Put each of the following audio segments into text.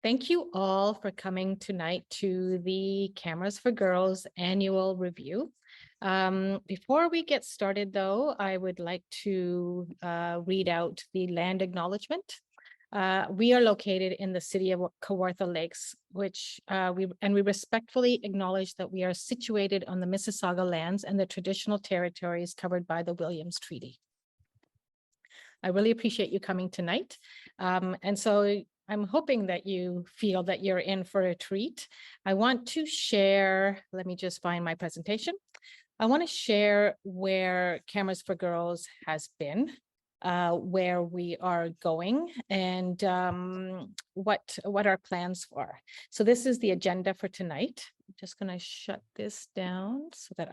Thank you all for coming tonight to the Cameras for Girls annual review. Before we get started, though, I would like to read out the land acknowledgement. We are located in the city of Kawartha Lakes, which we respectfully acknowledge that we are situated on the Mississauga lands and the traditional territories covered by the Williams Treaty. I really appreciate you coming tonight. And so I'm hoping that you feel that you're in for a treat. I want to share, let me just find my presentation. I want to share where Cameras for Girls has been, where we are going, and what our plans are. So this is the agenda for tonight. I'm just going to shut this down so that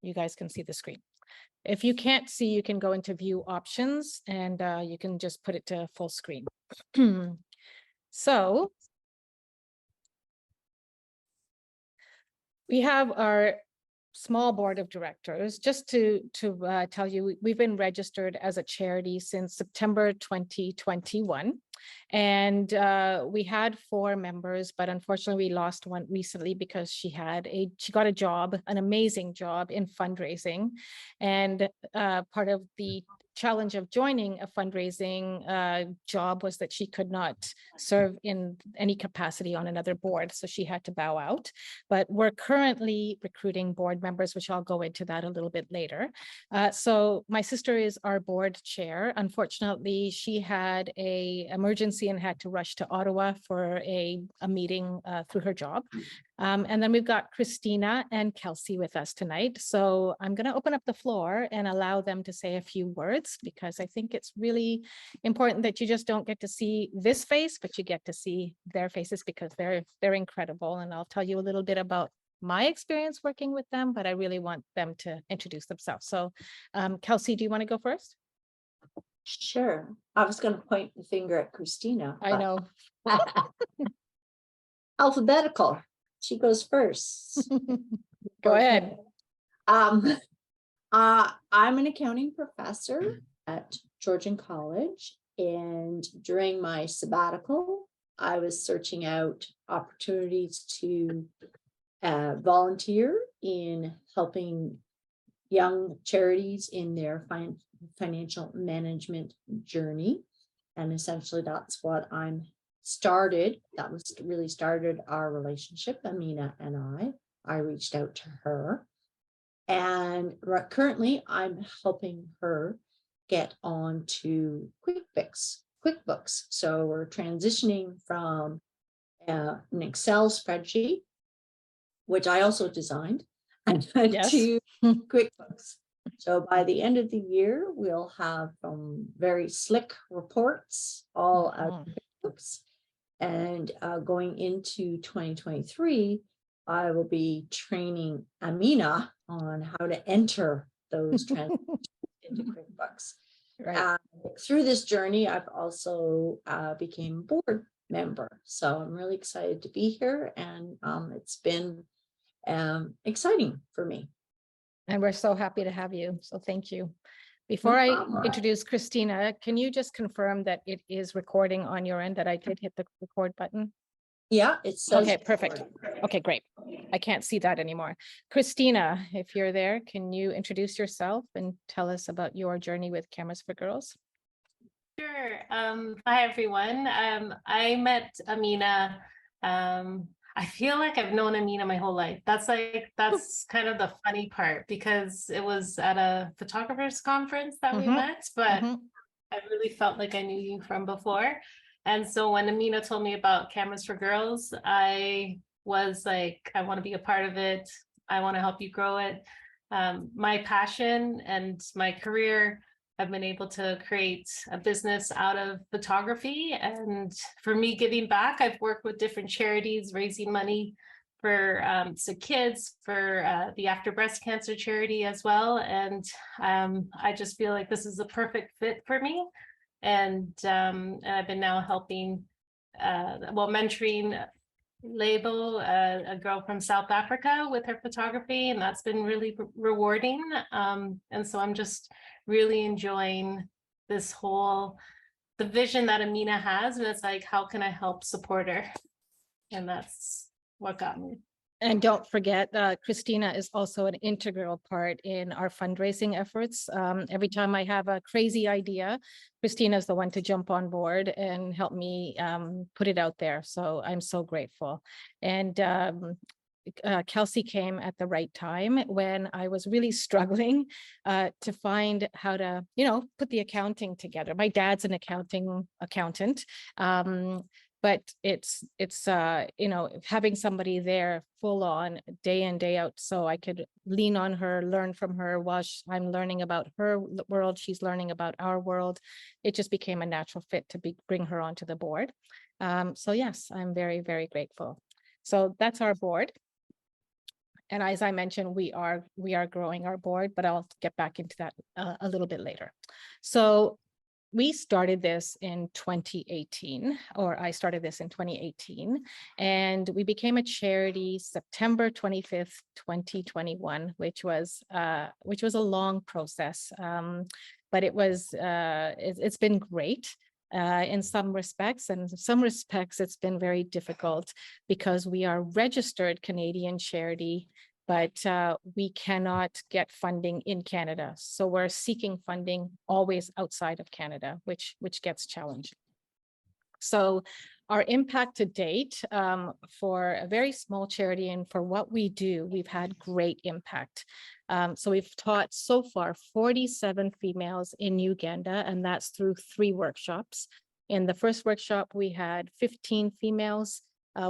you guys can see the screen. If you can't see, you can go into view options and you can just put it to full screen. So we have our small board of directors. Just to tell you, we've been registered as a charity since September 2021. And we had 4 members, but unfortunately we lost one recently because she got a job, an amazing job in fundraising. And part of the challenge of joining a fundraising job was that she could not serve in any capacity on another board, so she had to bow out. But we're currently recruiting board members, which I'll go into that a little bit later. So my sister is our board chair. Unfortunately, she had an emergency and had to rush to Ottawa for a meeting through her job. And then we've got Christina and Kelsey with us tonight. So I'm going to open up the floor and allow them to say a few words, because I think it's really important that you just don't get to see this face, but you get to see their faces, because they're incredible. And I'll tell you a little bit about my experience working with them, but I really want them to introduce themselves. So Kelsey, do you want to go first? Sure. I was going to point the finger at Christina. I know. Alphabetical. She goes first. Go ahead. I'm an accounting professor at Georgian College, and during my sabbatical, I was searching out opportunities to volunteer in helping young charities in their financial management journey. And essentially that's what I'm started. That was really started our relationship, Amina and I reached out to her, and currently I'm helping her get on to QuickBooks. So we're transitioning from an Excel spreadsheet, which I also designed, Yes. to QuickBooks. So by the end of the year, we'll have very slick reports all out of QuickBooks. And going into 2023, I will be training Amina on how to enter those transitions into QuickBooks. Right. Through this journey, I've also became board member. So I'm really excited to be here, and it's been exciting for me. And we're so happy to have you. So thank you. Before I introduce Christina, can you just confirm that it is recording on your end, that I did hit the record button? Yeah, it says. Okay, perfect. Okay, great. I can't see that anymore. Christina, if you're there, can you introduce yourself and tell us about your journey with Cameras for Girls? Sure. Hi, everyone. I met Amina. I feel like I've known Amina my whole life. That's kind of the funny part, because it was at a photographers conference that we met, but I really felt like I knew you from before. And so when Amina told me about Cameras for Girls, I was like, I want to be a part of it. I want to help you grow it. My passion and my career, I've been able to create a business out of photography. And for me, giving back, I've worked with different charities, raising money for sick kids, for the After Breast Cancer charity as well. And I just feel like this is a perfect fit for me. And I've been now helping, mentoring Label, a girl from South Africa, with her photography, and that's been really rewarding. And so I'm just really enjoying this whole the vision that Amina has, and it's like, how can I help support her? And that's what got me. And don't forget, Christina is also an integral part in our fundraising efforts. Every time I have a crazy idea, Christina is the one to jump on board and help me put it out there. So I'm so grateful. And Kelsey came at the right time when I was really struggling to find how to, put the accounting together. My dad's an accountant. But it's having somebody there full on day in, day out, so I could lean on her, learn from her while I'm learning about her world, she's learning about our world. It just became a natural fit to bring her onto the board. So yes, I'm very, very grateful. So that's our board. And as I mentioned, we are growing our board, but I'll get back into that a little bit later. So we started this in 2018, or I started this in 2018, and we became a charity September 25th, 2021, which was a long process, but it's been great. In some respects, and in some respects, it's been very difficult because we are registered Canadian charity, but we cannot get funding in Canada. So we're seeking funding always outside of Canada, which gets challenging. So our impact to date for a very small charity and for what we do, we've had great impact. So we've taught so far 47 females in Uganda, and that's through 3 workshops. In the first workshop, we had 15 females.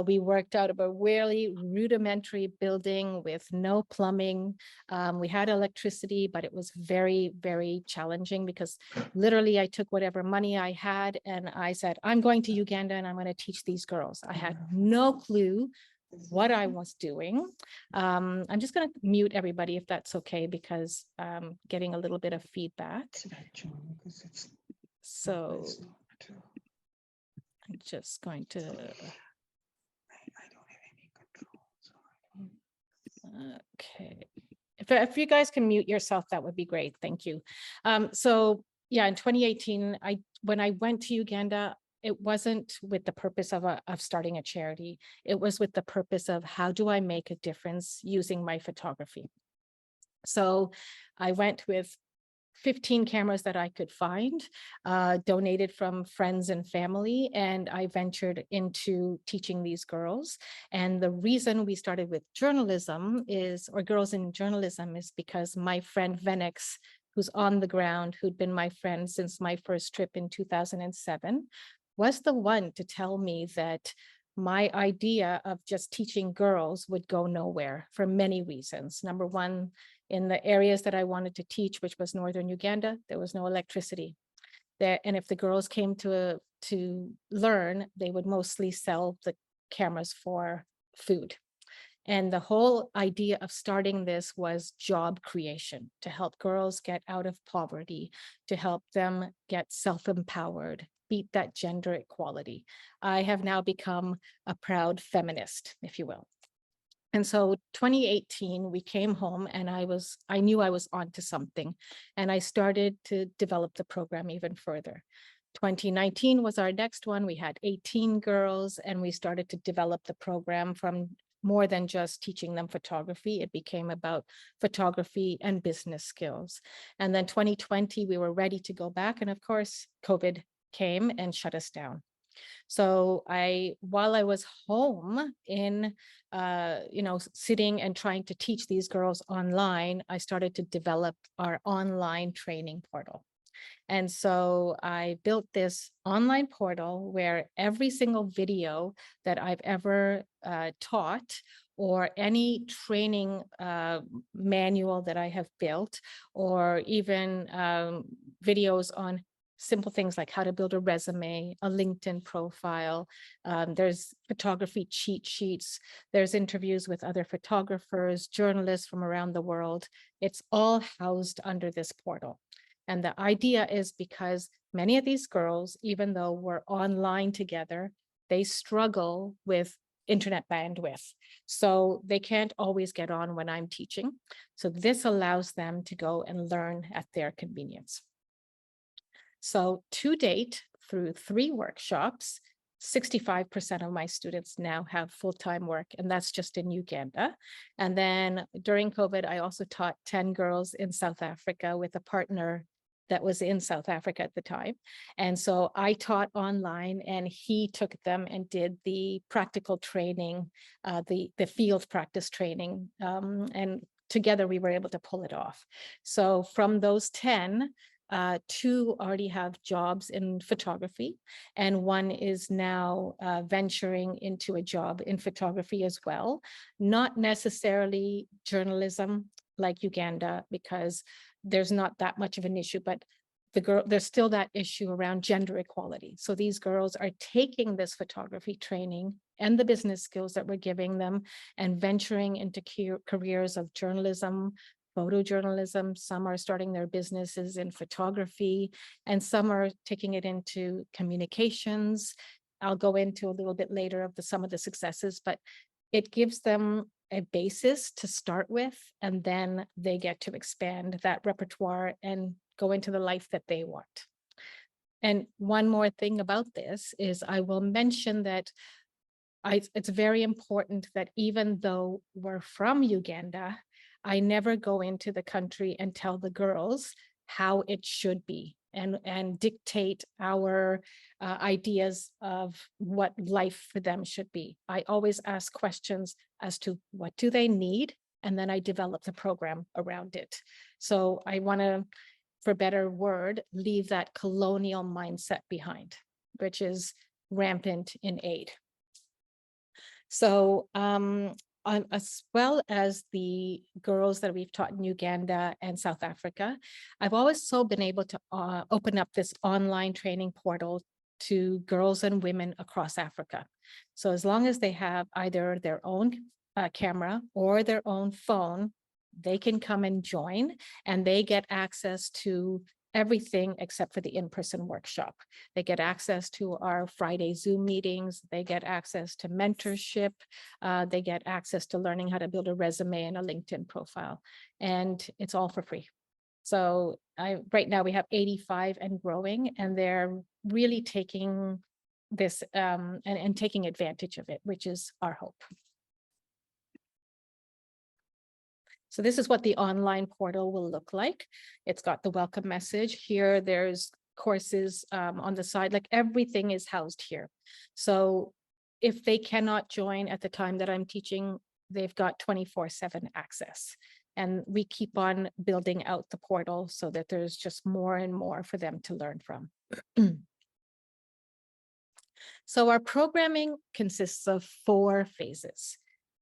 We worked out of a really rudimentary building with no plumbing. We had electricity, but it was very, very challenging because literally I took whatever money I had and I said, I'm going to Uganda and I'm going to teach these girls. I had no clue what I was doing. I'm just going to mute everybody if that's okay, because I'm getting a little bit of feedback. So I'm just going to... Okay, if you guys can mute yourself, that would be great. Thank you. So yeah, in 2018, when I went to Uganda, it wasn't with the purpose of starting a charity. It was with the purpose of how do I make a difference using my photography. So I went with 15 cameras that I could find, donated from friends and family, and I ventured into teaching these girls. And the reason we started with journalism or girls in journalism is because my friend Venix, who's on the ground, who'd been my friend since my first trip in 2007, was the one to tell me that my idea of just teaching girls would go nowhere for many reasons. Number one, in the areas that I wanted to teach, which was northern Uganda, there was no electricity there. And if the girls came to learn, they would mostly sell the cameras for food. And the whole idea of starting this was job creation, to help girls get out of poverty, to help them get self-empowered, beat that gender equality. I have now become a proud feminist, if you will. And so 2018, we came home and I knew I was onto something, and I started to develop the program even further. 2019 was our next one. We had 18 girls and we started to develop the program from more than just teaching them photography. It became about photography and business skills. And then 2020, we were ready to go back. And of course, COVID came and shut us down. So while I was home in, sitting and trying to teach these girls online, I started to develop our online training portal. And so I built this online portal where every single video that I've ever taught, or any training manual that I have built, or even videos on simple things like how to build a resume, a LinkedIn profile. There's photography cheat sheets. There's interviews with other photographers, journalists from around the world. It's all housed under this portal. And the idea is because many of these girls, even though we're online together, they struggle with internet bandwidth. So they can't always get on when I'm teaching. So this allows them to go and learn at their convenience. So to date, through 3 workshops, 65% of my students now have full-time work, and that's just in Uganda. And then during COVID, I also taught 10 girls in South Africa with a partner that was in South Africa at the time. And so I taught online, and he took them and did the practical training, the field practice training. And together we were able to pull it off. So from those 10, 2 already have jobs in photography, and 1 is now venturing into a job in photography as well. Not necessarily journalism like Uganda, because there's not that much of an issue, but there's still that issue around gender equality. So these girls are taking this photography training and the business skills that we're giving them and venturing into careers of journalism, photojournalism. Some are starting their businesses in photography, and some are taking it into communications. I'll go into a little bit later of some of the successes, but it gives them a basis to start with, and then they get to expand that repertoire and go into the life that they want. And one more thing about this is I will mention that it's very important that even though we're from Uganda, I never go into the country and tell the girls how it should be and dictate our ideas of what life for them should be. I always ask questions as to what do they need, and then I develop the program around it. So I want to, for better word, leave that colonial mindset behind, which is rampant in aid. So as well as the girls that we've taught in Uganda and South Africa, I've always been able to open up this online training portal to girls and women across Africa. So as long as they have either their own camera or their own phone, they can come and join, and they get access to everything except for the in-person workshop. They get access to our Friday Zoom meetings. They get access to mentorship. They get access to learning how to build a resume and a LinkedIn profile. And it's all for free. So right now we have 85 and growing, and they're really taking this and taking advantage of it, which is our hope. So this is what the online portal will look like. It's got the welcome message here. There's courses on the side, like everything is housed here. So if they cannot join at the time that I'm teaching, they've got 24/7 access. And we keep on building out the portal so that there's just more and more for them to learn from. So our programming consists of 4 phases.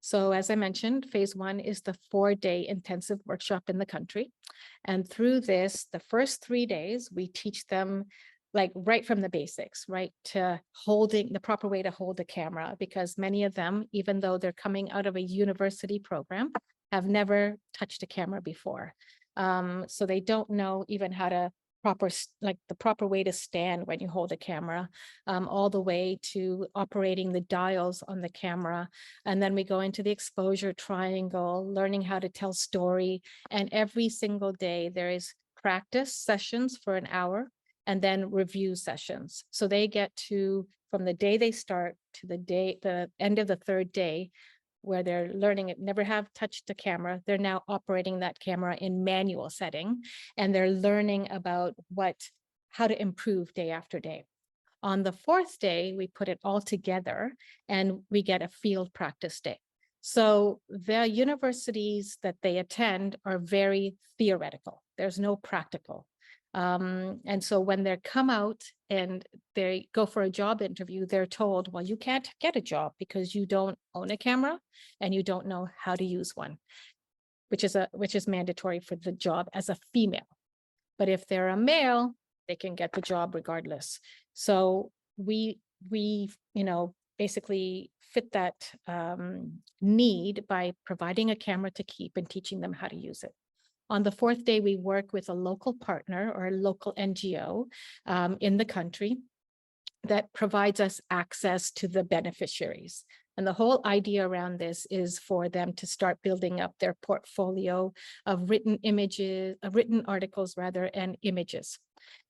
So as I mentioned, phase 1 is the 4-day intensive workshop in the country. And through this, the first 3 days, we teach them like right from the basics, right, to holding the proper way to hold a camera, because many of them, even though they're coming out of a university program, have never touched a camera before. So they don't know even how to the proper way to stand when you hold a camera, all the way to operating the dials on the camera. And then we go into the exposure triangle, learning how to tell story. And every single day there is practice sessions for an hour and then review sessions. So they get to, from the day they start to the end of the 3rd day, where they're learning it, never have touched a camera. They're now operating that camera in manual setting, and they're learning about how to improve day after day. On the 4th day, we put it all together and we get a field practice day. So the universities that they attend are very theoretical. There's no practical. And so when they come out and they go for a job interview, they're told, well, you can't get a job because you don't own a camera and you don't know how to use one, which is mandatory for the job as a female. But if they're a male, they can get the job regardless. So we basically fit that need by providing a camera to keep and teaching them how to use it. On the 4th day, we work with a local partner or a local NGO in the country that provides us access to the beneficiaries. And the whole idea around this is for them to start building up their portfolio of written articles and images.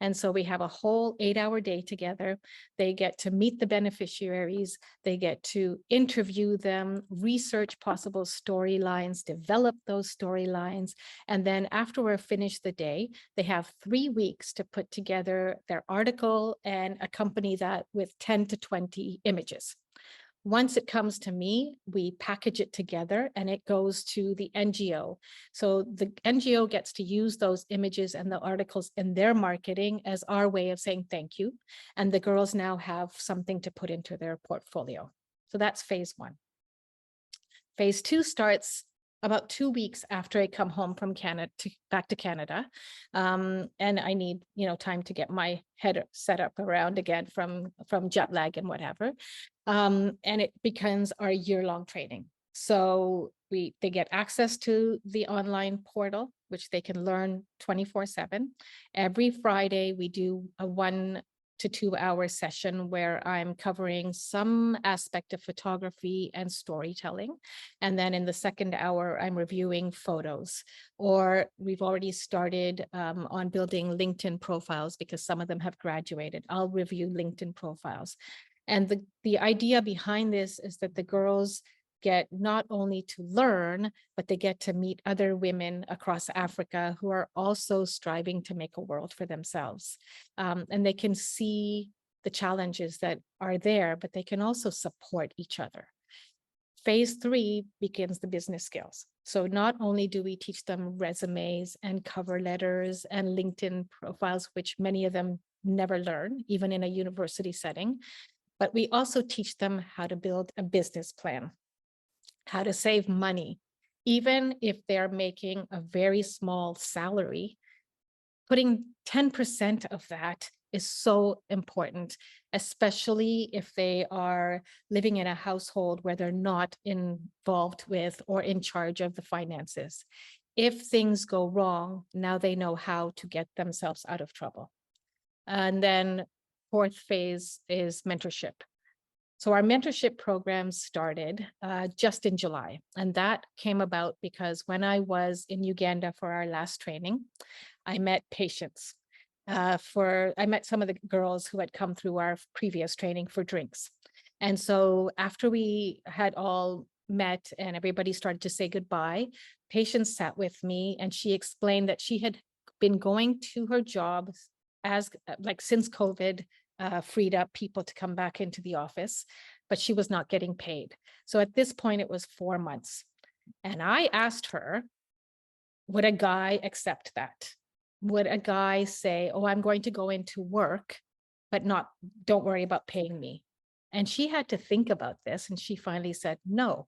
And so we have a whole 8-hour day together. They get to meet the beneficiaries. They get to interview them, research possible storylines, develop those storylines. And then after we're finished the day, they have 3 weeks to put together their article and accompany that with 10 to 20 images. Once it comes to me, we package it together and it goes to the NGO. So the NGO gets to use those images and the articles in their marketing as our way of saying thank you. And the girls now have something to put into their portfolio. So that's phase 1. Phase 2 starts about 2 weeks after I come home from Canada, back to Canada. And I need, time to get my head set up around again from jet lag and whatever. And it becomes our year-long training. So they get access to the online portal, which they can learn 24/7. Every Friday, we do a 1 to 2 hour session where I'm covering some aspect of photography and storytelling. And then in the second hour, I'm reviewing photos, or we've already started on building LinkedIn profiles because some of them have graduated. I'll review LinkedIn profiles. And the idea behind this is that the girls get not only to learn, but they get to meet other women across Africa who are also striving to make a world for themselves. And they can see the challenges that are there, but they can also support each other. Phase 3 begins the business skills. So not only do we teach them resumes and cover letters and LinkedIn profiles, which many of them never learn, even in a university setting, but we also teach them how to build a business plan, how to save money. Even if they're making a very small salary, putting 10% of that is so important, especially if they are living in a household where they're not involved with or in charge of the finances. If things go wrong, now they know how to get themselves out of trouble. And then 4th phase is mentorship. So our mentorship program started just in July, and that came about because when I was in Uganda for our last training, I met patients. I met some of the girls who had come through our previous training for drinks. And so after we had all met and everybody started to say goodbye, Patience sat with me and she explained that she had been going to her job as since COVID freed up people to come back into the office, but she was not getting paid. So at this point, it was 4 months. And I asked her, would a guy accept that? Would a guy say, oh, I'm going to go into work, but don't worry about paying me? And she had to think about this. And she finally said, no.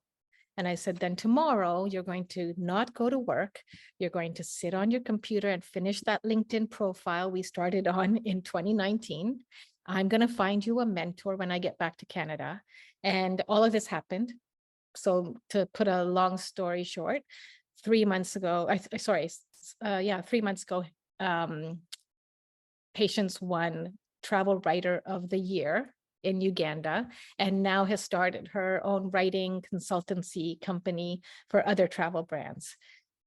And I said, then tomorrow you're going to not go to work. You're going to sit on your computer and finish that LinkedIn profile we started on in 2019. I'm going to find you a mentor when I get back to Canada. And all of this happened. So to put a long story short, 3 months ago, 3 months ago, Patience won Travel Writer of the Year in Uganda, and now has started her own writing consultancy company for other travel brands.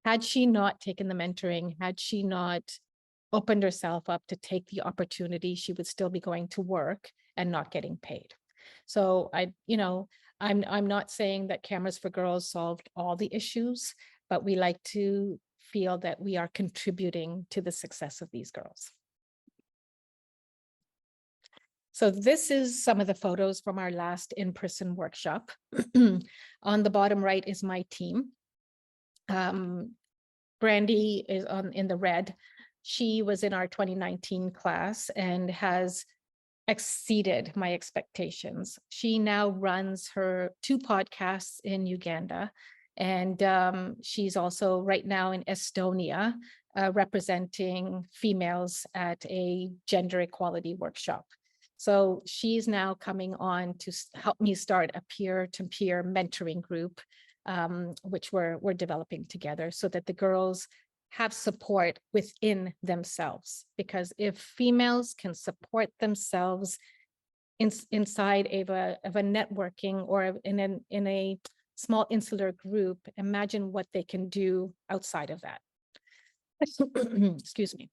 Had she not taken the mentoring, had she not opened herself up to take the opportunity, she would still be going to work and not getting paid. So I'm not saying that Cameras for Girls solved all the issues, but we like to feel that we are contributing to the success of these girls. So this is some of the photos from our last in-person workshop. On the bottom right is my team. Brandy is in the red. She was in our 2019 class and has exceeded my expectations. She now runs her 2 podcasts in Uganda. And she's also right now in Estonia, representing females at a gender equality workshop. So she's now coming on to help me start a peer-to-peer mentoring group, which we're developing together so that the girls have support within themselves. Because if females can support themselves inside of a networking or in a small insular group, imagine what they can do outside of that. Excuse me.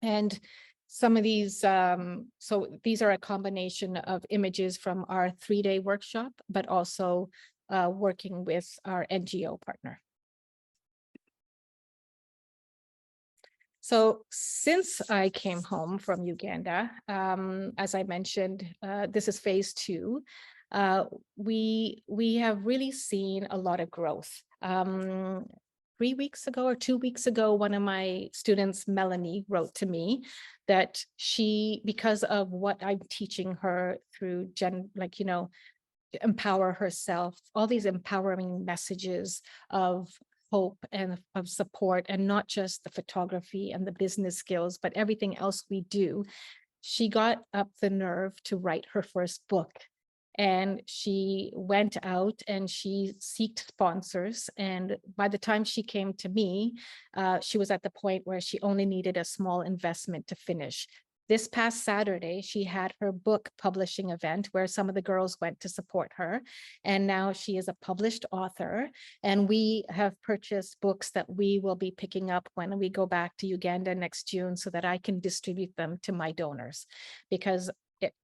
And some of these, so these are a combination of images from our 3-day workshop, but also working with our NGO partner. So since I came home from Uganda, as I mentioned, this is phase 2. We have really seen a lot of growth. 3 weeks ago or 2 weeks ago, one of my students, Melanie, wrote to me that she, because of what I'm teaching her through empower herself, all these empowering messages of hope and of support, and not just the photography and the business skills, but everything else we do. She got up the nerve to write her first book. And she went out and she sought sponsors. And by the time she came to me, she was at the point where she only needed a small investment to finish. This past Saturday, she had her book publishing event where some of the girls went to support her. And now she is a published author. And we have purchased books that we will be picking up when we go back to Uganda next June so that I can distribute them to my donors. Because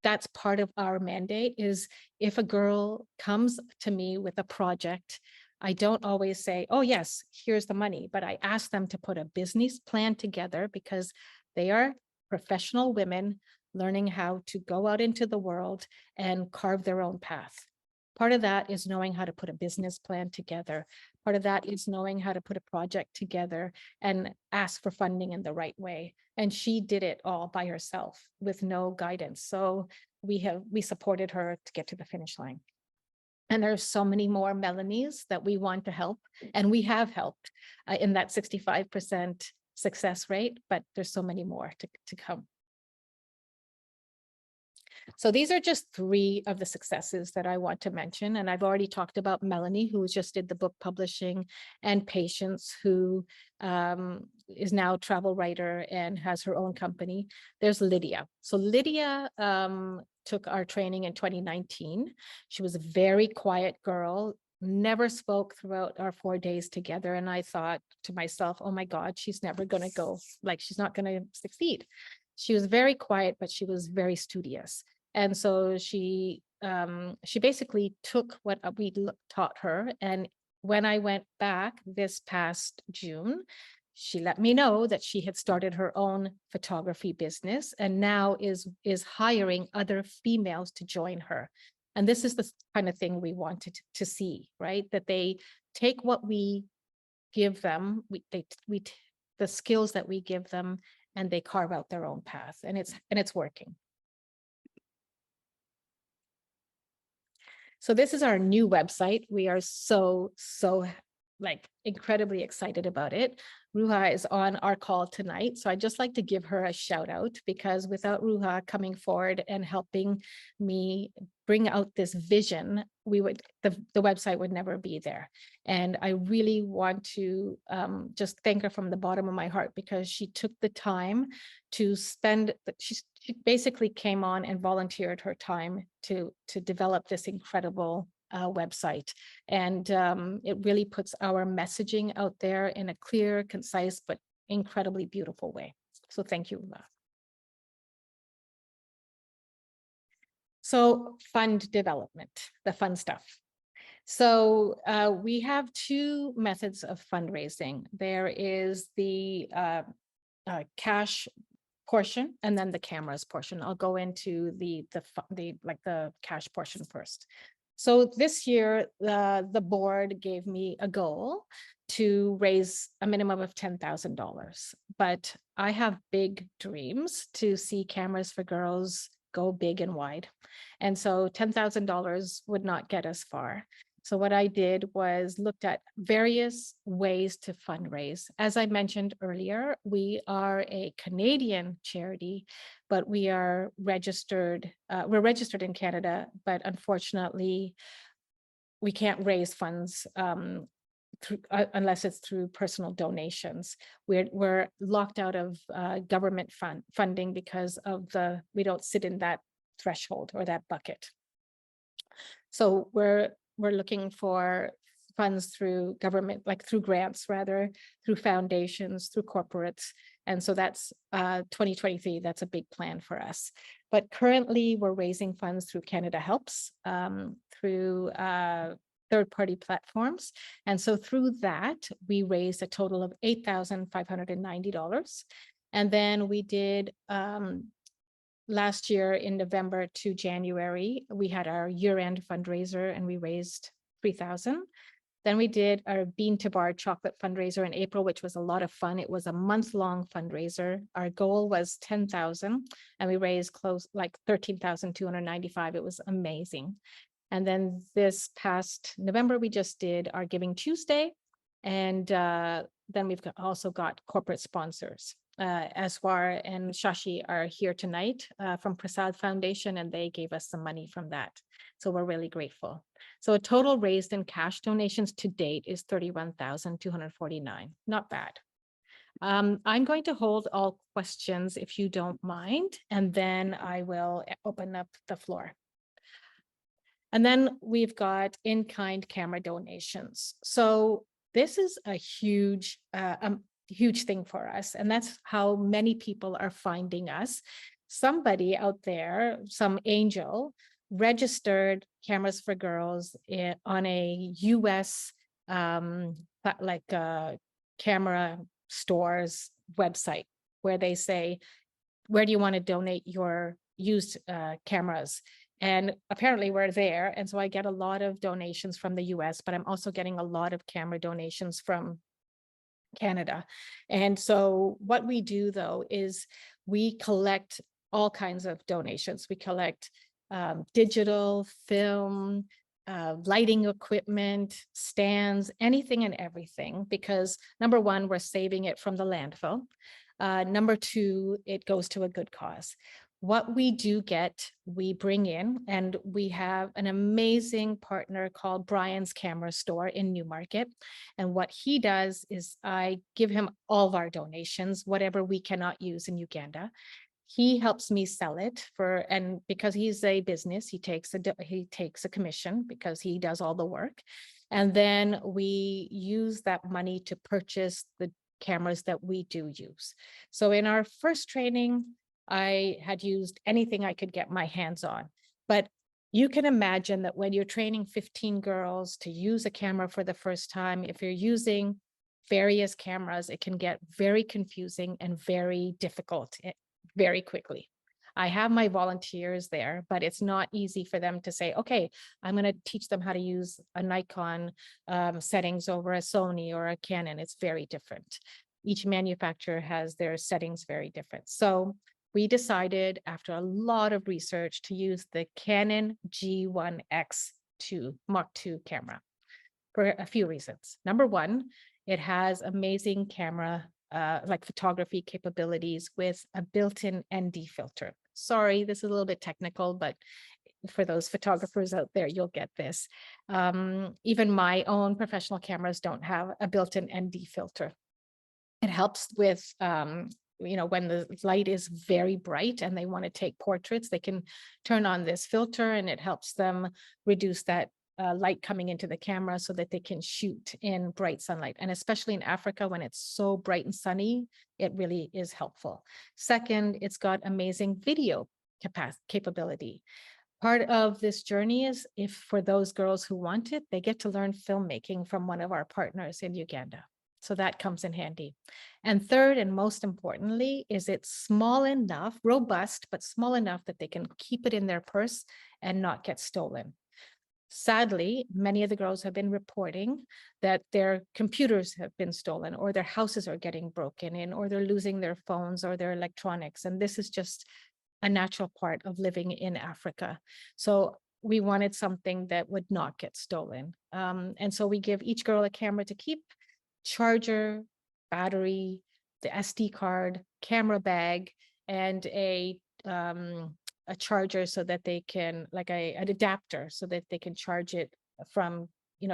that's part of our mandate is if a girl comes to me with a project, I don't always say, oh yes, here's the money, but I ask them to put a business plan together because they are professional women learning how to go out into the world and carve their own path. Part of that is knowing how to put a business plan together. Part of that is knowing how to put a project together and ask for funding in the right way. And she did it all by herself with no guidance. So we supported her to get to the finish line. And there's so many more Melanies that we want to help. And we have helped in that 65% success rate, but there's so many more to come. So these are just 3 of the successes that I want to mention. And I've already talked about Melanie, who just did the book publishing, and Patience, who is now a travel writer and has her own company. There's Lydia. So Lydia took our training in 2019. She was a very quiet girl, never spoke throughout our 4 days together. And I thought to myself, oh my God, she's never going to go, like she's not going to succeed. She was very quiet, but she was very studious. And so she basically took what we taught her. And when I went back this past June, she let me know that she had started her own photography business and now is hiring other females to join her. And this is the kind of thing we wanted to see, right? That they take what we give them, the skills that we give them, and they carve out their own path, and it's working. So this is our new website. We are so like incredibly excited about it. Ruha is on our call tonight. So I'd just like to give her a shout out, because without Ruha coming forward and helping me bring out this vision, the website would never be there. And I really want to just thank her from the bottom of my heart, because she took the time to spend, she basically came on and volunteered her time to develop this incredible website. And it really puts our messaging out there in a clear, concise, but incredibly beautiful way. So thank you. So fund development, the fun stuff. So we have 2 methods of fundraising. There is the cash portion and then the cameras portion. I'll go into the cash portion first. So this year, the board gave me a goal to raise a minimum of $10,000, but I have big dreams to see Cameras for Girls go big and wide. And so $10,000 would not get us far. So what I did was looked at various ways to fundraise. As I mentioned earlier, we are a Canadian charity, but we are registered. We're registered in Canada, but unfortunately, we can't raise funds unless it's through personal donations. We're locked out of government funding because of we don't sit in that threshold or that bucket. So we're looking for funds through government, like through grants rather, through foundations, through corporates. And so that's 2023, that's a big plan for us. But currently we're raising funds through Canada Helps, through third-party platforms. And so through that, we raised a total of $8,590. And then we did last year in November to January, we had our year-end fundraiser and we raised 3,000. Then we did our Bean to Bar chocolate fundraiser in April, which was a lot of fun. It was a month-long fundraiser. Our goal was 10,000 and we raised close like 13,295. It was amazing. And then this past November, we just did our Giving Tuesday. And then we've also got corporate sponsors. Aswar and Shashi are here tonight from Prasad Foundation, and they gave us some money from that. So we're really grateful. So a total raised in cash donations to date is 31,249. Not bad. I'm going to hold all questions if you don't mind, and then I will open up the floor. And then we've got in-kind camera donations. So this is a huge thing for us. And that's how many people are finding us. Somebody out there, some angel, registered Cameras for Girls on a US camera stores website where they say, where do you want to donate your used cameras? And apparently we're there. And so I get a lot of donations from the US, but I'm also getting a lot of camera donations from Canada. And so what we do though is we collect all kinds of donations. We collect digital, film, lighting equipment, stands, anything and everything, because number one, we're saving it from the landfill. Number two, it goes to a good cause. What we do get, we bring in, and we have an amazing partner called Brian's Camera Store in Newmarket. And what he does is I give him all of our donations, whatever we cannot use in Uganda. He helps me sell it and because he's a business, he takes a commission because he does all the work. And then we use that money to purchase the cameras that we do use. So in our first training, I had used anything I could get my hands on, but you can imagine that when you're training 15 girls to use a camera for the first time, if you're using various cameras, it can get very confusing and very difficult very quickly. I have my volunteers there, but it's not easy for them to say, okay, I'm going to teach them how to use a Nikon settings over a Sony or a Canon. It's very different. Each manufacturer has their settings very different. So we decided after a lot of research to use the Canon G1X2 Mark II camera for a few reasons. Number one, it has amazing camera like photography capabilities with a built-in ND filter. Sorry, this is a little bit technical, but for those photographers out there, you'll get this. Even my own professional cameras don't have a built-in ND filter. It helps with, when the light is very bright and they want to take portraits, they can turn on this filter and it helps them reduce that light coming into the camera so that they can shoot in bright sunlight. And especially in Africa, when it's so bright and sunny, it really is helpful. Second, it's got amazing video capability. Part of this journey is if for those girls who want it, they get to learn filmmaking from one of our partners in Uganda. So that comes in handy. And third, and most importantly, is it's small enough, robust, but small enough that they can keep it in their purse and not get stolen. Sadly, many of the girls have been reporting that their computers have been stolen or their houses are getting broken in or they're losing their phones or their electronics. And this is just a natural part of living in Africa. So we wanted something that would not get stolen. And so we give each girl a camera to keep, charger, battery, the SD card, camera bag, and a charger so that they can, like an adapter, so that they can charge it from,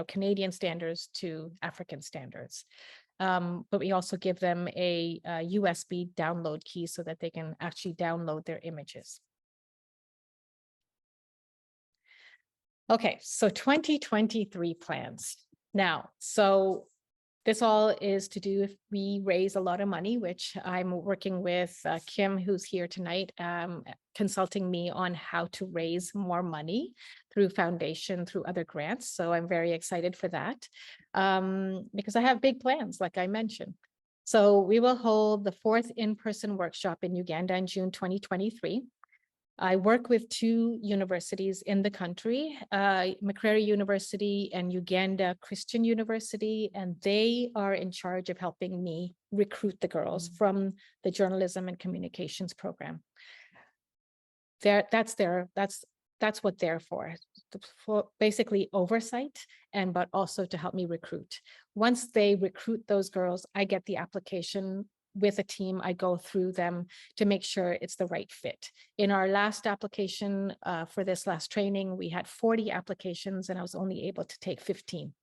Canadian standards to African standards. But we also give them a USB download key so that they can actually download their images. Okay, so 2023 plans. Now, so This all is to do if we raise a lot of money, which I'm working with Kim, who's here tonight, consulting me on how to raise more money through foundation, through other grants. So I'm very excited for that because I have big plans, like I mentioned. So we will hold the 4th in-person workshop in Uganda in June 2023. I work with 2 universities in the country, Makerere University and Uganda Christian University, and they are in charge of helping me recruit the girls from the journalism and communications program. That's what they're for basically oversight but also to help me recruit. Once they recruit those girls, I get the application with a team. I go through them to make sure it's the right fit. In our last application for this last training, we had 40 applications and I was only able to take 15.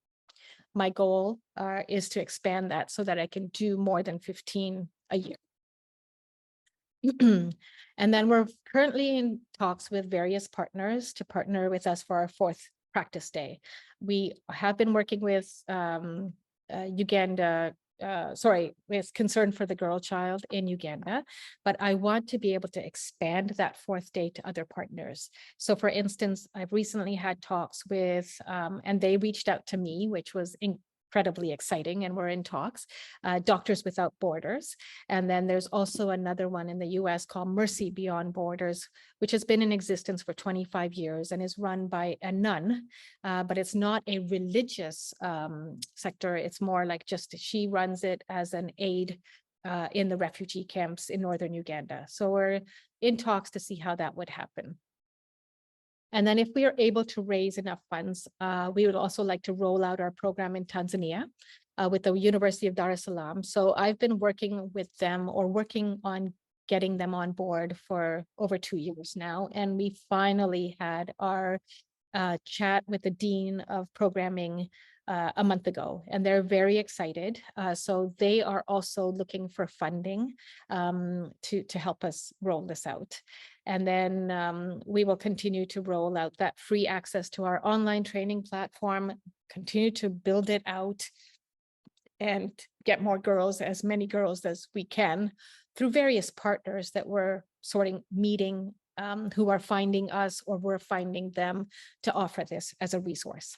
My goal is to expand that so that I can do more than 15 a year. And then we're currently in talks with various partners to partner with us for our 4th practice day. We have been working with Uganda, with Concern for the Girl Child in Uganda, but I want to be able to expand that 4th day to other partners. So for instance, I've recently had talks with, and they reached out to me, which was incredibly exciting, and we're in talks, Doctors Without Borders. And then there's also another one in the US called Mercy Beyond Borders, which has been in existence for 25 years and is run by a nun, but it's not a religious sector. It's more like just she runs it as an aid in the refugee camps in northern Uganda. So we're in talks to see how that would happen. And then if we are able to raise enough funds, we would also like to roll out our program in Tanzania with the University of Dar es Salaam. So I've been working with them or working on getting them on board for over 2 years now. And we finally had our chat with the Dean of Programming a month ago, and they're very excited. So they are also looking for funding to help us roll this out. And then we will continue to roll out that free access to our online training platform, continue to build it out and get more girls, as many girls as we can, through various partners that we're meeting who are finding us or we're finding them to offer this as a resource.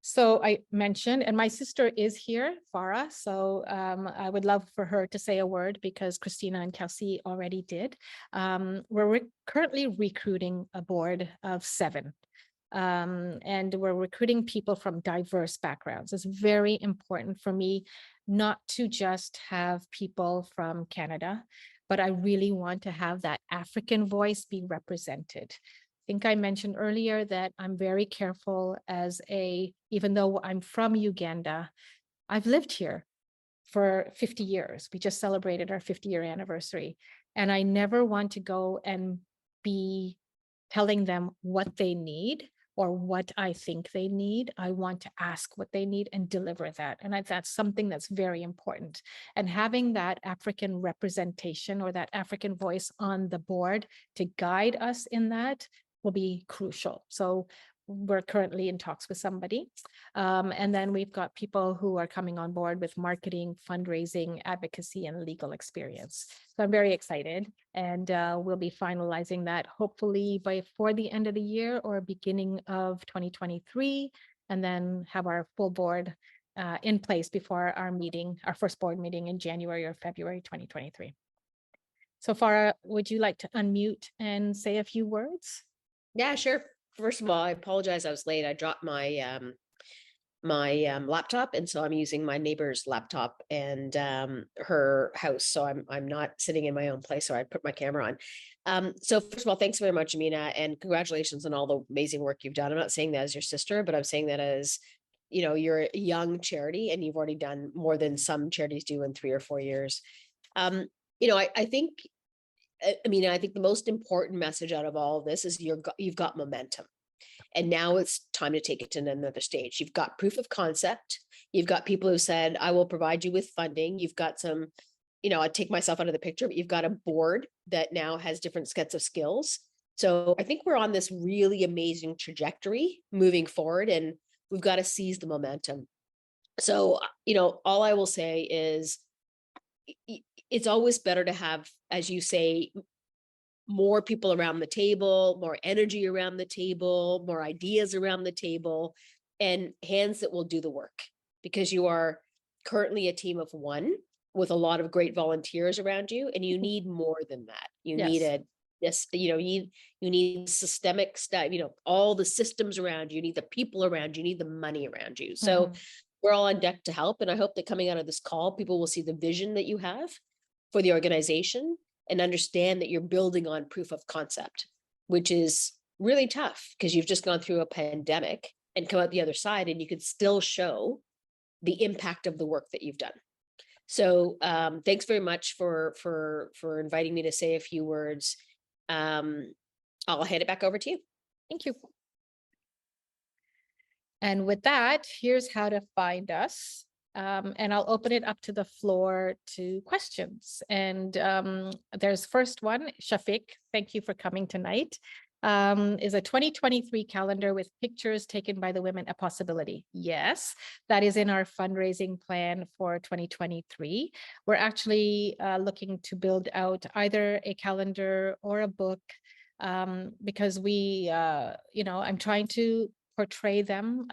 So I mentioned, and my sister is here, Farah, so I would love for her to say a word because Christina and Kelsey already did. We're currently recruiting a board of 7. And we're recruiting people from diverse backgrounds. It's very important for me not to just have people from Canada, but I really want to have that African voice be represented. I think I mentioned earlier that I'm very careful even though I'm from Uganda, I've lived here for 50 years. We just celebrated our 50-year anniversary. And I never want to go and be telling them what they need or what I think they need. I want to ask what they need and deliver that. And that's something that's very important. And having that African representation or that African voice on the board to guide us in that will be crucial. So we're currently in talks with somebody. And then we've got people who are coming on board with marketing, fundraising, advocacy, and legal experience. So I'm very excited, and we'll be finalizing that hopefully before the end of the year or beginning of 2023, and then have our full board in place before our first board meeting in January or February 2023. So Farah, would you like to unmute and say a few words? Yeah, sure. First of all, I apologize. I was late. I dropped my laptop, and so I'm using my neighbor's laptop and her house. So I'm not sitting in my own place. So I put my camera on. So first of all, thanks very much, Amina, and congratulations on all the amazing work you've done. I'm not saying that as your sister, but I'm saying that as you're a young charity, and you've already done more than some charities do in 3 or 4 years. I think. I mean, I think the most important message out of all of this is you've got momentum, and now it's time to take it to another stage. You've got proof of concept. You've got people who said, I will provide you with funding. You've got some, I take myself out of the picture, but you've got a board that now has different sets of skills. So I think we're on this really amazing trajectory moving forward, and we've got to seize the momentum. So, all I will say is it's always better to have, as you say, more people around the table, more energy around the table, more ideas around the table, and hands that will do the work, because you are currently a team of one with a lot of great volunteers around you, and you need more than that. You need you need systemic stuff, all the systems around you, you need the people around you, you need the money around you. So we're all on deck to help. And I hope that coming out of this call, people will see the vision that you have for the organization and understand that you're building on proof of concept, which is really tough because you've just gone through a pandemic and come out the other side, and you could still show the impact of the work that you've done. So thanks very much for inviting me to say a few words. I'll hand it back over to you. Thank you. And with that, here's how to find us. And I'll open it up to the floor to questions. And there's first one, Shafiq, thank you for coming tonight. Is a 2023 calendar with pictures taken by the women a possibility? Yes, that is in our fundraising plan for 2023. We're actually looking to build out either a calendar or a book because we, I'm trying to portray them.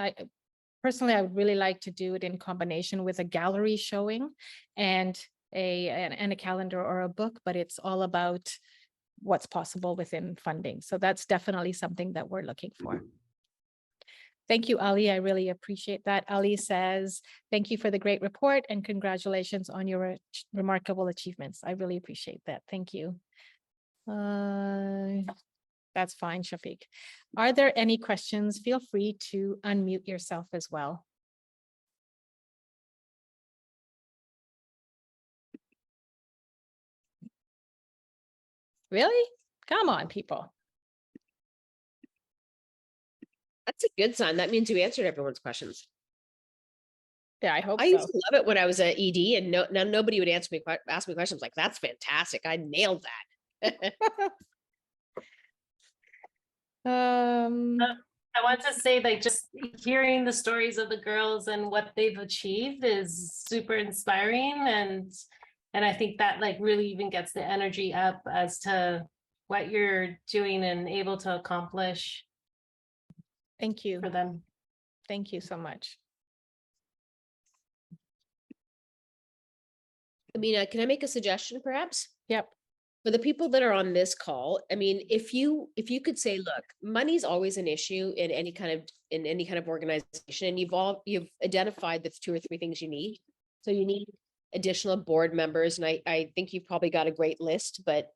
Personally, I would really like to do it in combination with a gallery showing and a calendar or a book, but it's all about what's possible within funding. So that's definitely something that we're looking for. Thank you, Ali. I really appreciate that. Ali says, thank you for the great report and congratulations on your remarkable achievements. I really appreciate that. Thank you. That's fine, Shafiq. Are there any questions? Feel free to unmute yourself as well. Really? Come on, people. That's a good sign. That means you answered everyone's questions. Yeah, I hope I so. used to love it when I was at ED and nobody would ask me questions like, that's fantastic. I nailed that. I want to say, like, just hearing the stories of the girls and what they've achieved is super inspiring, and I think that like really even gets the energy up as to what you're doing and able to accomplish. Thank you for them. Thank you so much. Amina, can I make a suggestion perhaps? Yep. For the people that are on this call, I mean, if you could say, look, money's always an issue in any kind of organization, and you've identified the 2 or 3 things you need. So you need additional board members, and I think you've probably got a great list, but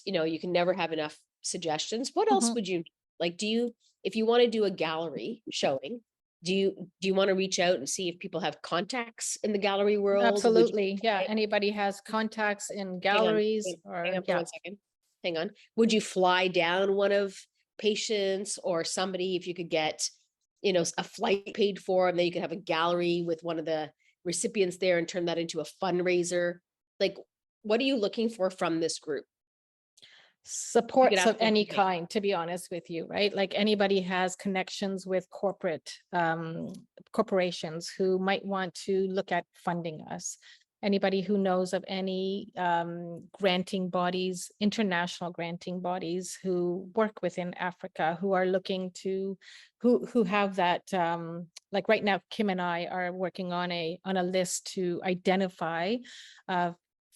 you can never have enough suggestions. What else would you like? If you want to do a gallery showing, do you want to reach out and see if people have contacts in the gallery world? Absolutely. Yeah. Anybody has contacts in galleries hang on for 1 second. Hang on. Would you fly down one of patients or somebody, if you could get, a flight paid for, and then you could have a gallery with one of the recipients there and turn that into a fundraiser? Like, what are you looking for from this group? Supports of any kind, to be honest with you, right? Like anybody has connections with corporations who might want to look at funding us. Anybody who knows of any granting bodies, international granting bodies who work within Africa, who are looking to, who have that, like right now, Kim and I are working on a list to identify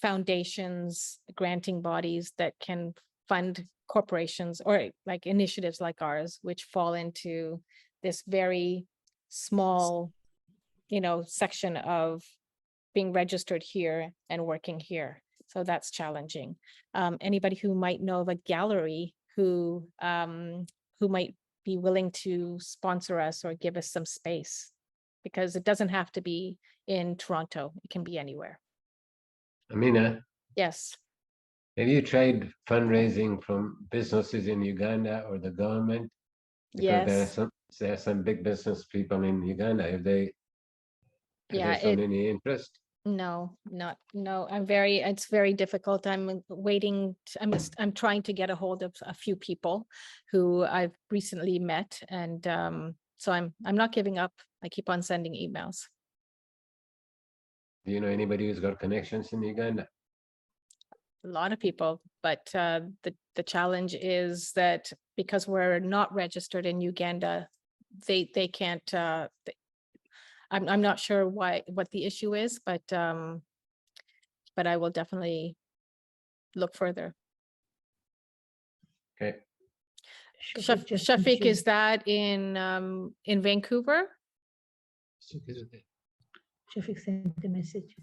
foundations, granting bodies that can fund corporations or like initiatives like ours, which fall into this very small, section of being registered here and working here. So that's challenging. Anybody who might know of a gallery who might be willing to sponsor us or give us some space, because it doesn't have to be in Toronto. It can be anywhere. Amina, Yes. have you tried fundraising from businesses in Uganda or the government? Because Yes. there are some big business people in Uganda. Have they shown any interest? No, no, it's very difficult. I'm waiting, I'm trying to get a hold of a few people who I've recently met, and so I'm not giving up. I keep on sending emails. Do you know anybody who's got connections in Uganda? A lot of people, but the challenge is that because we're not registered in Uganda, they can't, I'm not sure what the issue is, but I will definitely look further. Okay. Shafiq, is that in Vancouver? Shafiq sent a message.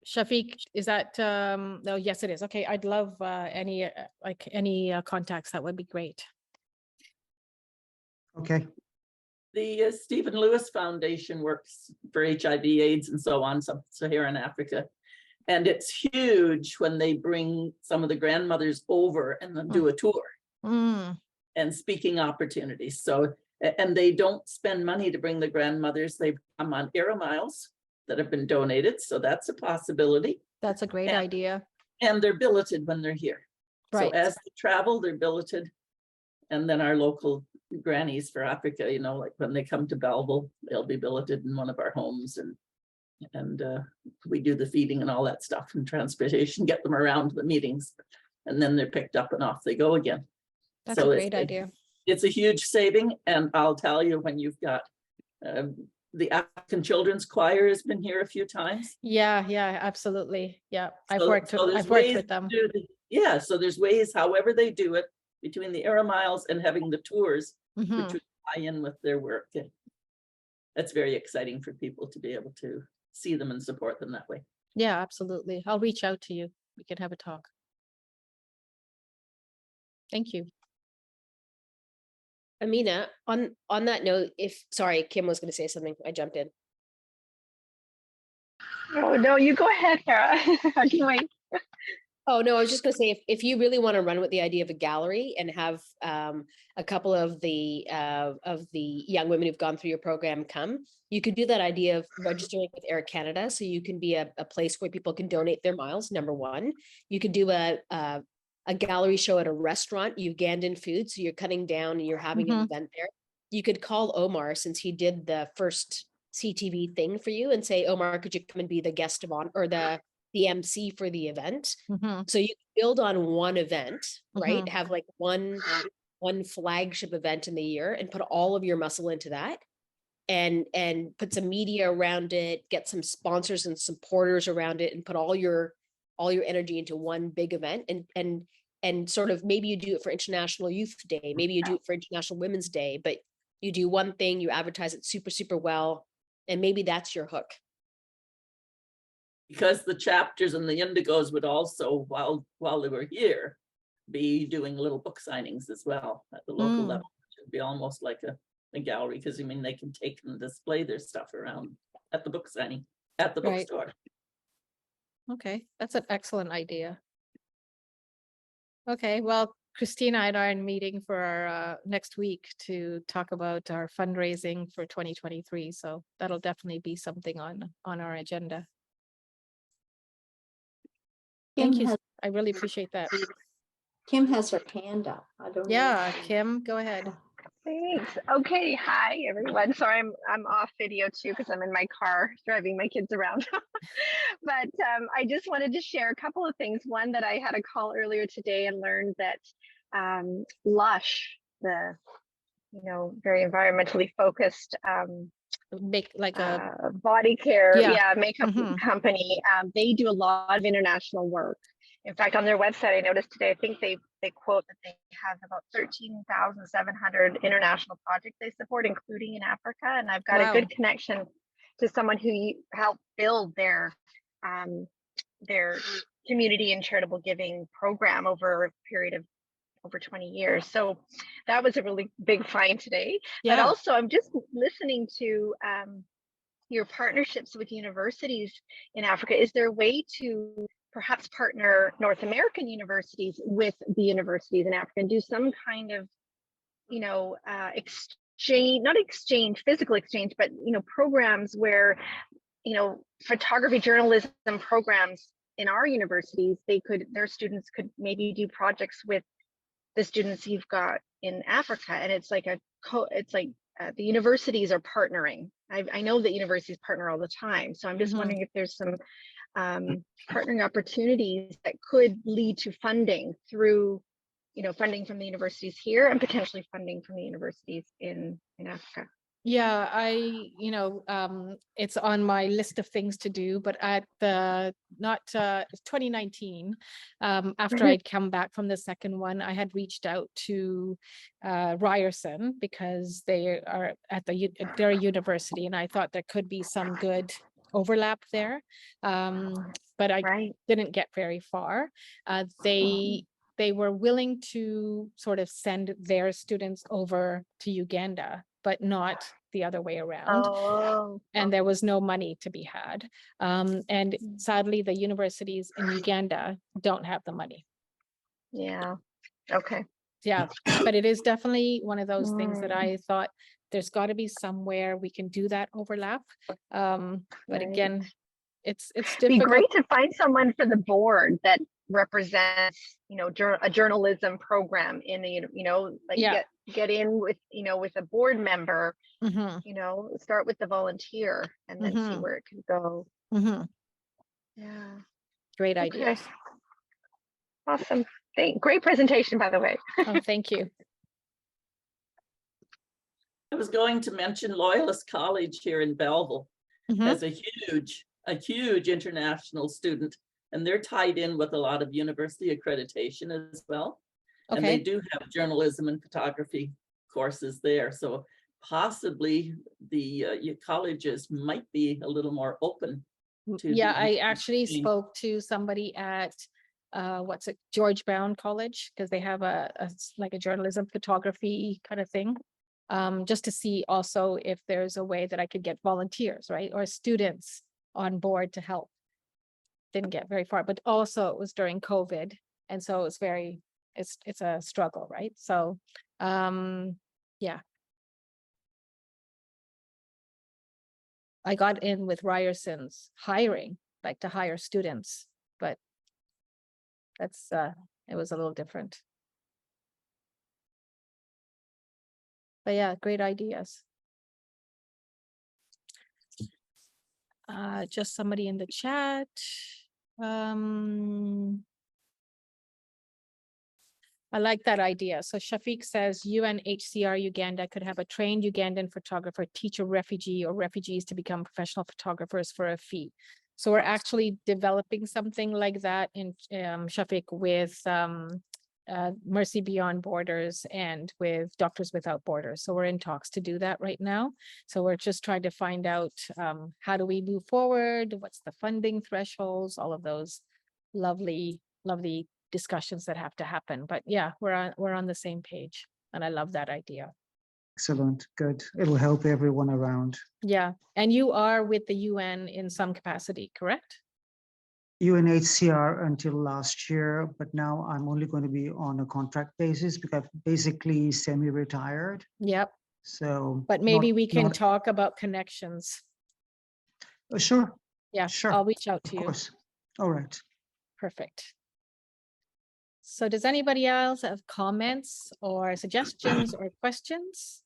Shafiq, is that, oh, yes, it is. Okay, I'd love any contacts. That would be great. Okay. The Stephen Lewis Foundation works for HIV/AIDS and so on, sub-Saharan Africa. And it's huge when they bring some of the grandmothers over and then do a tour and speaking opportunities. So, and they don't spend money to bring the grandmothers. They come on Aero Miles that have been donated. So that's a possibility. That's a great idea. And they're billeted when they're here. Right. So as they travel, they're billeted. And then our local grannies for Africa, you know, like when they come to Belleville, they'll be billeted in one of our homes, and we do the feeding and all that stuff and transportation, get them around the meetings, and then they're picked up and off they go again. That's So a great idea. It's a huge saving, and I'll tell you, when you've got the African Children's Choir has been here a few times. Yeah, absolutely. Yeah, I've So worked there's with ways them. to do yeah, so there's ways, however they do it, between the Aero Miles and having the tours, which would tie in with their work. And that's very exciting for people to be able to see them and support them that way. Yeah, absolutely. I'll reach out to you. We can have a talk. Thank you. Amina, on that note, sorry, Kim was going to say something. I jumped in. Oh, no, you go ahead, Kara. I can wait. Oh, no, I was just going to say, if you really want to run with the idea of a gallery and have a couple of the young women who've gone through your program come, you could do that idea of registering with Air Canada. So you can be a place where people can donate their miles, number one. You could do a gallery show at a restaurant, Ugandan food. So you're cutting down and you're having an event there. You could call Omar, since he did the first CTV thing for you, and say, Omar, could you come and be the guest of honor or the MC for the event? So you build on one event, right? Have like one flagship event in the year and put all of your muscle into that, and put some media around it, get some sponsors and supporters around it, and put all your energy into one big event, and sort of, maybe you do it for International Youth Day, maybe you do it for International Women's Day, but you do one thing, you advertise it super, super well, and maybe that's your hook. Because the chapters and the Indigos would also, while they were here, be doing little book signings as well at the local level. It would be almost like a gallery, because I mean, they can take and display their stuff around at the book signing, at the bookstore. Okay, that's an excellent idea. Okay, well, Christina and I are in meeting for our next week to talk about our fundraising for 2023. So that'll definitely be something on our agenda. Thank you. I really appreciate that. Kim has her hand up. I don't know. Yeah, Kim, go ahead. Thanks. Okay. Hi, everyone. Sorry, I'm off video too because I'm in my car driving my kids around. But I just wanted to share a couple of things. One, that I had a call earlier today and learned that Lush, the very environmentally focused make like a body care makeup Mhm. company, they do a lot of international work. In fact, on their website, I noticed today, I think they quote that they have about 13,700 international projects they support, including in Africa. And I've got Wow. a good connection to someone who helped build their community and charitable giving program over a period of over 20 years. So that was a really big find today. But Yeah. also, I'm just listening to your partnerships with universities in Africa. Is there a way to perhaps partner North American universities with the universities in Africa and do some kind of, exchange, not exchange, physical exchange, but, programs where, photography journalism programs in our universities, their students could maybe do projects with the students you've got in Africa. And it's like the universities are partnering. I know that universities partner all the time. So I'm just wondering if there's some partnering opportunities that could lead to funding through, funding from the universities here and potentially funding from the universities in Africa. Yeah, it's on my list of things to do, but at the 2019, after I'd come back from the second one, I had reached out to Ryerson because they are at their university, and I thought there could be some good overlap there, but I didn't get very far. They were willing to sort of send their students over to Uganda, but not the other way around. And there was no money to be had. And sadly, the universities in Uganda don't have the money. Yeah. Okay. Yeah, but it is definitely one of those things that I thought there's got to be somewhere we can do that overlap. But again, it's difficult. Be great to find someone for the board that represents, a journalism program in the, get in with, with a board member, start with the volunteer and then see where it can go. Yeah. Great idea. Okay. Awesome. Great presentation, by the way. Oh, thank you. I was going to mention Loyalist College here in Belleville has a huge international student, and they're tied in with a lot of university accreditation as well. And they do have journalism and photography courses there. So possibly the colleges might be a little more open to. Yeah, I actually spoke to somebody at George Brown College, because they have a journalism photography kind of thing, just to see also if there's a way that I could get volunteers, right, or students on board to help. Didn't get very far, but also it was during COVID, and so it's a struggle, right? So yeah, I got in with Ryerson's hiring, like to hire students, but that's it was a little different. But yeah, great ideas. Just somebody in the chat. I like that idea. So Shafiq says UNHCR Uganda could have a trained Ugandan photographer teach a refugee or refugees to become professional photographers for a fee. So we're actually developing something like that in Shafiq with Mercy Beyond Borders and with Doctors Without Borders. So we're in talks to do that right now. So we're just trying to find out how do we move forward? What's the funding thresholds? All of those lovely discussions that have to happen. But yeah, we're on the same page, and I love that idea. Excellent, good. It'll help everyone around. Yeah, and you are with the UN in some capacity, correct? UNHCR until last year, but now I'm only going to be on a contract basis because I'm basically semi-retired. Yep. So, but maybe we can talk about connections. Sure. Yeah, sure. I'll reach out to you. Of course. All right. Perfect. So does anybody else have comments or suggestions or questions?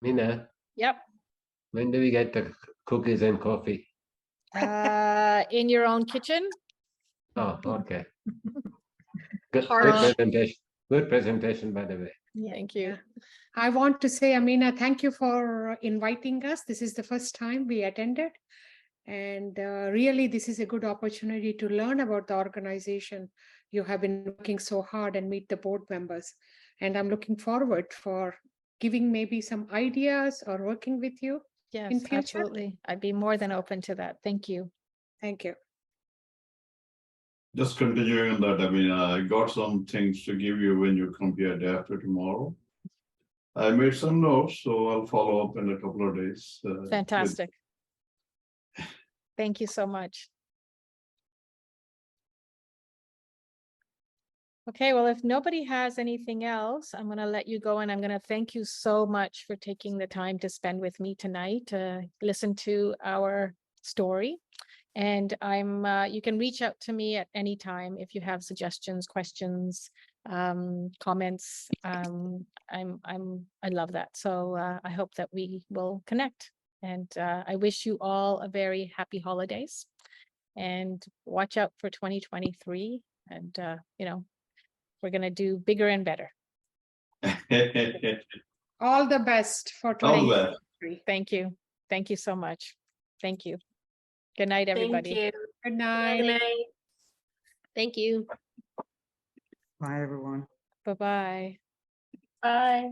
Mina? Yep. When do we get the cookies and coffee? In your own kitchen? Oh, okay. Good presentation. Good presentation, by the way. Yeah, thank you. I want to say, Amina, thank you for inviting us. This is the first time we attended. And really, this is a good opportunity to learn about the organization. You have been working so hard and meet the board members. And I'm looking forward for giving maybe some ideas or working with you. Yes, in future. Absolutely. I'd be more than open to that. Thank you. Thank you. Just continuing on that, I mean, I got some things to give you when you come here day after tomorrow. I made some notes, so I'll follow up in a couple of days. Fantastic. Thank you so much. Okay, well, if nobody has anything else, I'm going to let you go, and I'm going to thank you so much for taking the time to spend with me tonight to listen to our story. And you can reach out to me at any time if you have suggestions, questions, comments. I love that. So I hope that we will connect. And I wish you all a very happy holidays, and watch out for 2023. And we're going to do bigger and better. All the best for All the best. 2023. Thank you. Thank you so much. Thank you. Good night, everybody. Thank you. Good Good night. night. Thank you. Bye, everyone. Bye-bye. Bye.